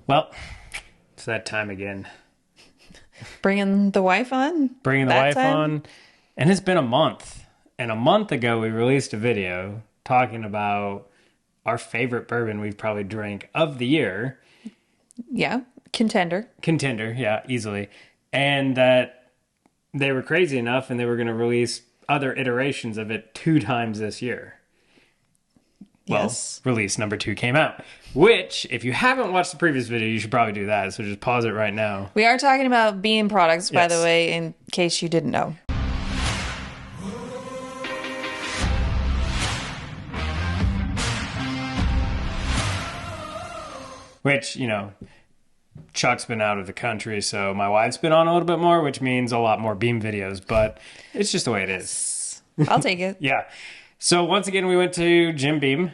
Well, it's that time again. Bringing the wife on? Bringing the That wife time? on. And it's been a month. And a month ago, we released a video talking about our favorite bourbon we've probably drank of the year. Yeah. Contender. Contender, yeah, easily. And that they were crazy enough and they were going to release other iterations of it 2 times this year. Well, Yes. release number 2 came out. Which, if you haven't watched the previous video, you should probably do that. So just pause it right now. We are talking about Beam products, by the Yes. way, in case you didn't know. Which, Chuck's been out of the country, so my wife's been on a little bit more, which means a lot more Beam videos, but it's just the way it is. I'll take it. Yeah. So once again, we went to Jim Beam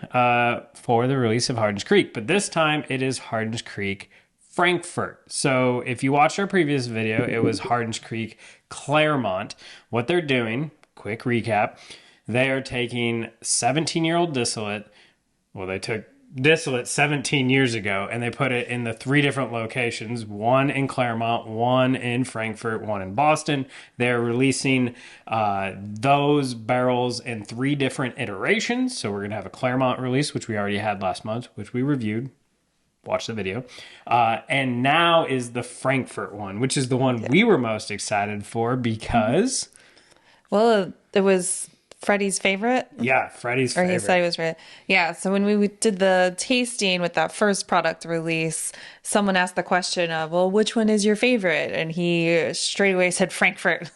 for the release of Hardin's Creek, but this time it is Hardin's Creek Frankfort. So if you watched our previous video, it was Hardin's Creek Claremont. What they're doing, quick recap, they are taking 17-year-old distillate. Well, they took distillate 17 years ago and they put it in the 3 different locations, one in Claremont, one in Frankfort, one in Boston. They're releasing those barrels in 3 different iterations. So we're going to have a Claremont release, which we already had last month, which we reviewed. Watch the video. And now is the Frankfort one, which is the one we were most excited for because... Well, it was Freddie's favorite. Yeah, Freddie's Or favorite. he said he was right. Yeah, so when we did the tasting with that first product release, someone asked the question of, well, which one is your favorite? And he straight away said Frankfurt.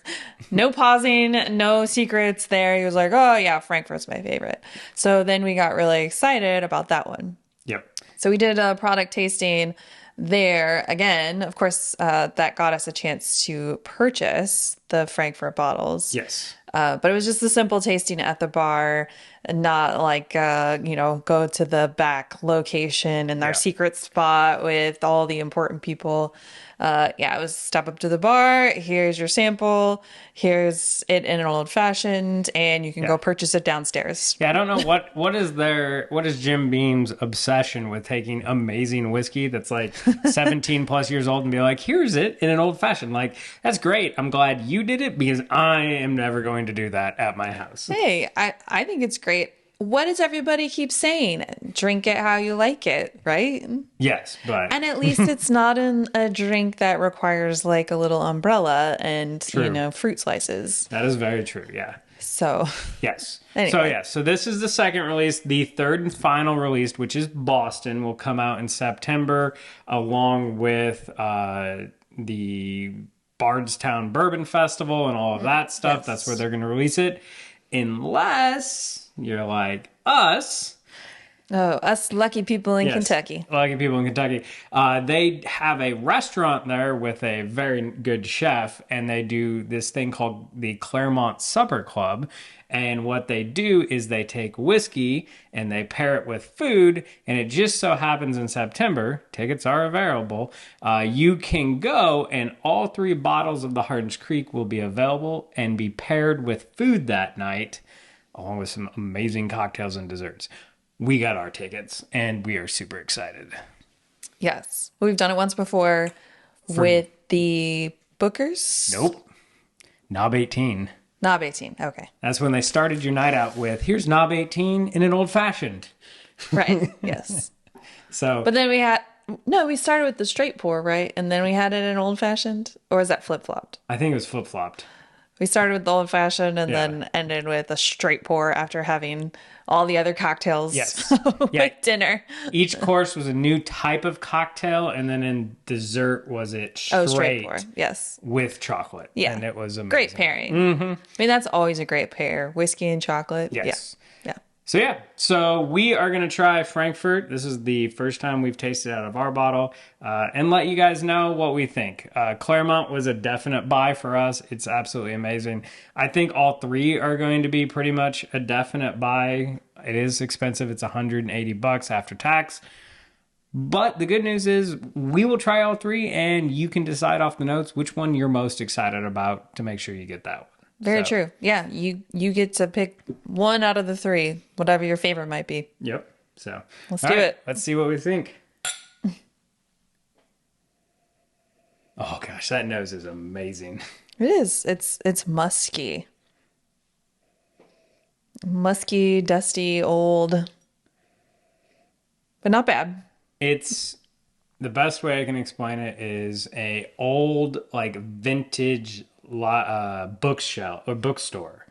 No pausing, no secrets there. He was like, oh, yeah, Frankfurt's my favorite. So then we got really excited about that one. Yep. So we did a product tasting there. Again, of course, that got us a chance to purchase the Frankfurt bottles. Yes. But it was just a simple tasting at the bar and not like, go to the back location and our secret spot with all the important people. It was step up to the bar. Here's your sample. Here's it in an old fashioned, and you can go purchase it downstairs. Yeah, I don't know what is Jim Beam's obsession with taking amazing whiskey that's like 17 plus years old and be like, here's it in an old fashioned. Like, that's great. I'm glad you did it because I am never going to do that at my house. Hey, I think it's great. What does everybody keep saying? Drink it how you like it, right? Yes, but And at least it's not in a drink that requires like a little umbrella and, True. fruit slices. that is very true. Yeah. So, Yes. Anyway. So this is the second release. The third and final release, which is Boston, will come out in September along with the Bardstown Bourbon Festival and all of that stuff. Yes. That's where they're going to release it. Unless you're like us. us lucky people in Yes, Kentucky. lucky people in Kentucky. They have a restaurant there with a very good chef, and they do this thing called the Claremont Supper Club. And what they do is they take whiskey and they pair it with food, and it just so happens in September, tickets are available, you can go and all 3 bottles of the Hardin's Creek will be available and be paired with food that night, along with some amazing cocktails and desserts. We got our tickets, and we are super excited. Yes. We've done it once before with the Bookers. Nope. Knob 18. Knob 18. Okay. That's when they started your night out with, here's Knob 18 in an old-fashioned. Right. Yes. So, But then we started with the straight pour, right? And then we had it in old fashioned, or is that flip flopped? I think it was flip-flopped. We started with the old fashioned and Yeah. then ended with a straight pour after having all the other cocktails Yes. with Yeah. dinner. Each course was a new type of cocktail, and then in dessert was it Oh, straight, straight pour. Yes. with chocolate. Yeah. And it was amazing. Great pairing. Mm-hmm. I mean, that's always a great pair. Whiskey and chocolate. Yes. Yeah. So we are going to try Frankfurt. This is the first time we've tasted out of our bottle, and let you guys know what we think. Claremont was a definite buy for us. It's absolutely amazing. I think all 3 are going to be pretty much a definite buy. It is expensive. It's $180 after tax. But the good news is we will try all 3, and you can decide off the notes which one you're most excited about to make sure you get that one. Very true. Yeah. You get to pick one out of the 3, whatever your favorite might be. Yep. So Let's all do right, it. Let's see what we think. gosh, that nose is amazing. It is. It's musky. Musky, dusty, old, but not bad. It's the best way I can explain it is a old like vintage bookshelf or bookstore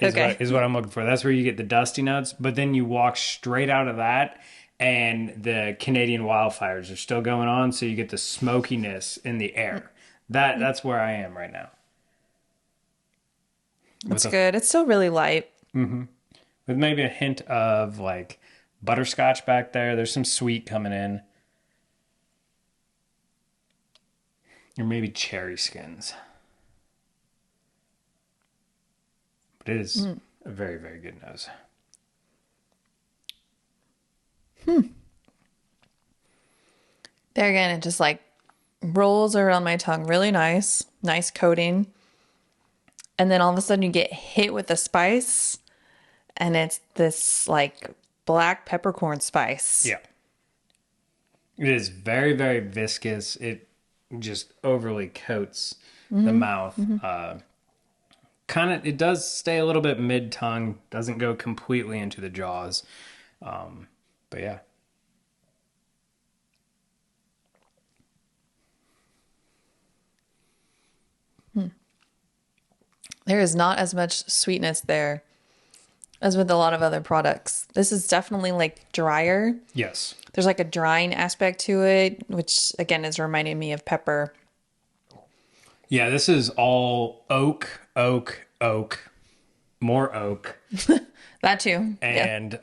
Okay. is what I'm looking for. That's where you get the dusty notes, but then you walk straight out of that and the Canadian wildfires are still going on, so you get the smokiness in the air. That's where I am right now. That's good. It's still really light. With maybe a hint of like butterscotch back there. There's some sweet coming in. Or maybe cherry skins. But it is a very, very good nose. There again, it just like rolls around my tongue really nice. Nice coating. And then all of a sudden you get hit with a spice and it's this like black peppercorn spice. Yeah. It is very, very viscous. It just overly coats the mouth. It does stay a little bit mid-tongue. Doesn't go completely into the jaws. But yeah. There is not as much sweetness there as with a lot of other products. This is definitely like drier. Yes. There's like a drying aspect to it, which again is reminding me of pepper. Yeah, this is all oak, more oak. That too. Yeah. And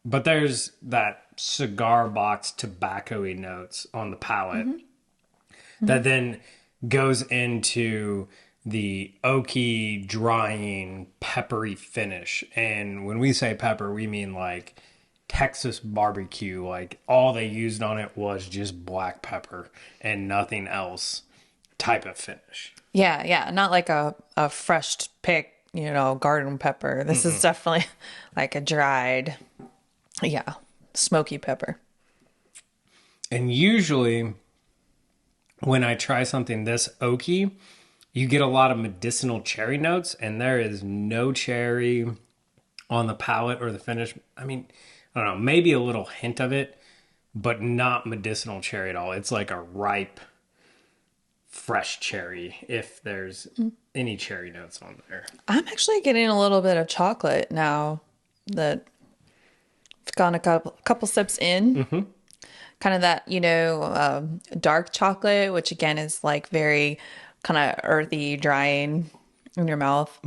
but there's that cigar box tobacco-y notes on the palate that then goes into the oaky, drying, peppery finish. And when we say pepper, we mean like Texas barbecue. Like all they used on it was just black pepper and nothing else type of finish. Yeah, yeah. Not like a fresh pick, garden pepper. This is definitely like a dried, smoky pepper. And usually when I try something this oaky, you get a lot of medicinal cherry notes, and there is no cherry on the palate or the finish. I mean, I don't know, maybe a little hint of it, but not medicinal cherry at all. It's like a ripe, fresh cherry, if there's any cherry notes on there. I'm actually getting a little bit of chocolate now that I've gone a couple sips in. Kind of that, dark chocolate, which again is like very kind of earthy, drying in your mouth.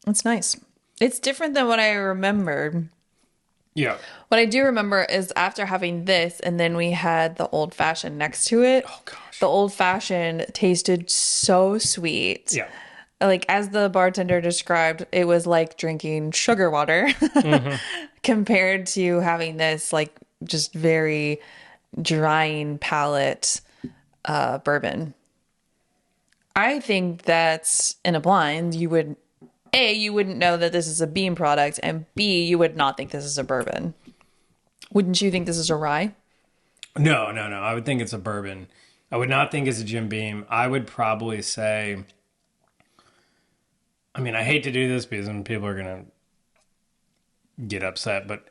It's nice. It's different than what I remembered. Yeah. What I do remember is after having this, and then we had the old fashioned next to it. Oh, gosh. The old fashioned tasted so sweet. Yeah. Like, as the bartender described, it was like drinking sugar water compared to having this, like, just very drying palate bourbon. I think that in a blind, you wouldn't know that this is a bean product, and B, you would not think this is a bourbon. Wouldn't you think this is a rye? No. I would think it's a bourbon. I would not think it's a Jim Beam. I would probably say, I mean, I hate to do this because then people are going to get upset, but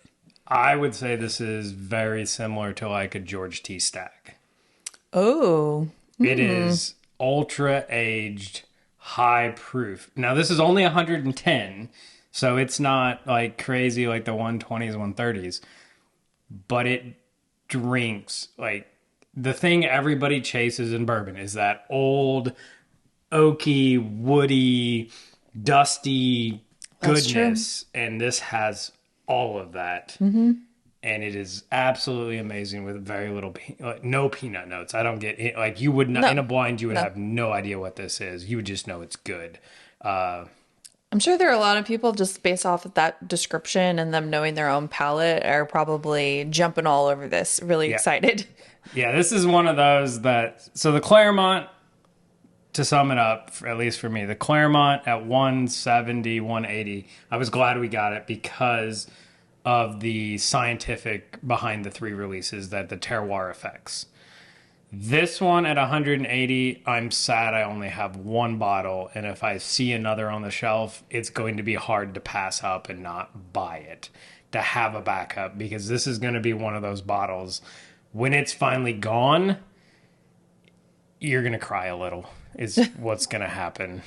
I would say this is very similar to like a George T. Stack. Oh. It is ultra aged, high proof. Now, this is only 110, so it's not like crazy like the 120s, 130s, but it drinks like the thing everybody chases in bourbon is that old, oaky, woody, dusty goodness. And this has all of that. And it is absolutely amazing with very little, no peanut notes. I don't get it. Like you would not, in a blind, you would have no idea what this is. You would just know it's good. I'm sure there are a lot of people just based off of that description and them knowing their own palate are probably jumping all over this, really excited. Yeah, this is one of those so the Claremont, to sum it up, at least for me, the Claremont at 170, 180, I was glad we got it because of the scientific behind the three releases, that the terroir effects. This one at 180, I'm sad I only have one bottle, and if I see another on the shelf, it's going to be hard to pass up and not buy it, to have a backup, because this is going to be one of those bottles. When it's finally gone, you're going to cry a little, is what's going to happen.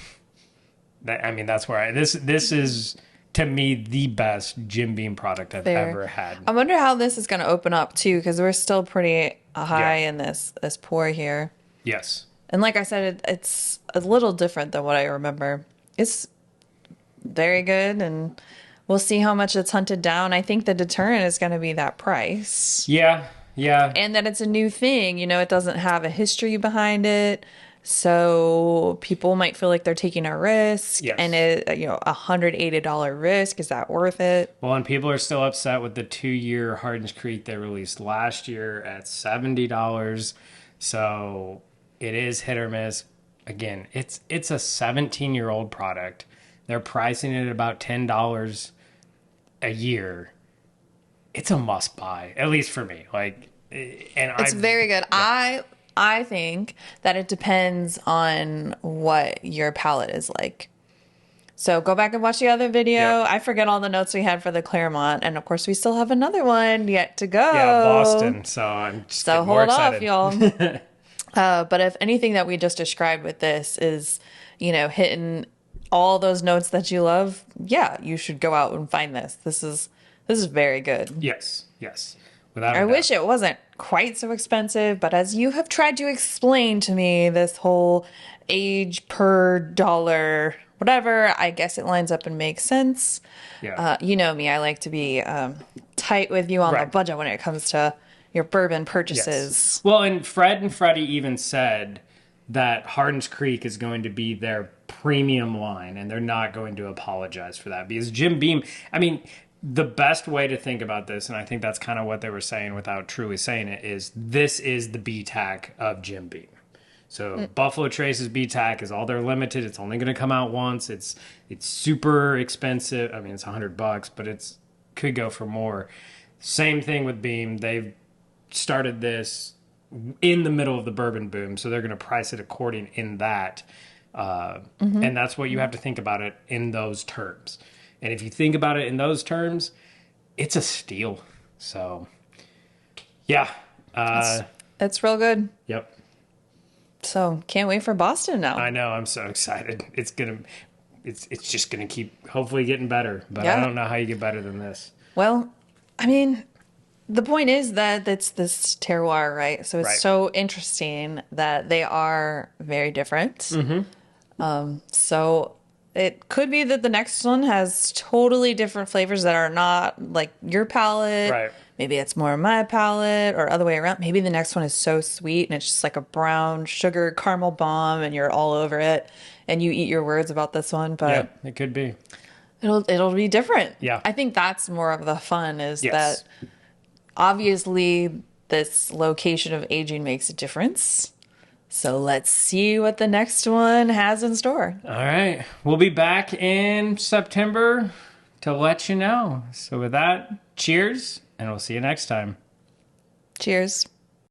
That's where this is, to me, the best Jim Beam product I've ever had. I wonder how this is going to open up too, because we're still pretty high in this pour here. Yes. And like I said, it's a little different than what I remember. It's very good, and we'll see how much it's hunted down. I think the deterrent is going to be that price. Yeah. And that it's a new thing. You know, it doesn't have a history behind it. So people might feel like they're taking a risk. Yes. And $180 risk, is that worth it? Well, and people are still upset with the 2-year Hardin's Creek they released last year at $70. So it is hit or miss. Again, it's a 17-year-old product. They're pricing it at about $10 a year. It's a must buy, at least for me. It's very good. Yeah. I think that it depends on what your palate is like. So go back and watch the other video. Yep. I forget all the notes we had for the Claremont, and of course we still have another one yet to go. Yeah, Boston. So I'm just more excited. Hold off, y'all. But if anything that we just described with this is, hitting all those notes that you love, yeah, you should go out and find this. This is very good. Yes. Without a I doubt. wish it wasn't quite so expensive, but as you have tried to explain to me, this whole age per dollar, whatever, I guess it lines up and makes sense. Yeah. You know me, I like to be tight with you on the budget when it comes to your bourbon purchases. Yes. Well, and Fred and Freddie even said that Hardin's Creek is going to be their premium line, and they're not going to apologize for that, because Jim Beam, the best way to think about this, and I think that's kind of what they were saying without truly saying it, is this is the BTAC of Jim Beam. So Buffalo Trace's BTAC is all they're limited. It's only going to come out once. It's super expensive. It's $100, but it's could go for more. Same thing with Beam. They've started this in the middle of the bourbon boom, so they're going to price it according in that. And that's what you have to think about it in those terms. And if you think about it in those terms, it's a steal. So, yeah. It's real good. Yep. So, can't wait for Boston now. I know. I'm so excited. It's just gonna keep hopefully getting better. But I don't know how you get better than this. Well, the point is that it's this terroir, right? So it's so interesting that they are very different. So it could be that the next one has totally different flavors that are not like your palate. Right. Maybe it's more my palate, or other way around. Maybe the next one is so sweet and it's just like a brown sugar caramel bomb and you're all over it and you eat your words about this one. But yeah, it could be. It'll be different. Yeah. I think that's more of the fun, is that obviously this location of aging makes a difference. So let's see what the next one has in store. All right. We'll be back in September to let you know. So with that, cheers, and we'll see you next time. Cheers.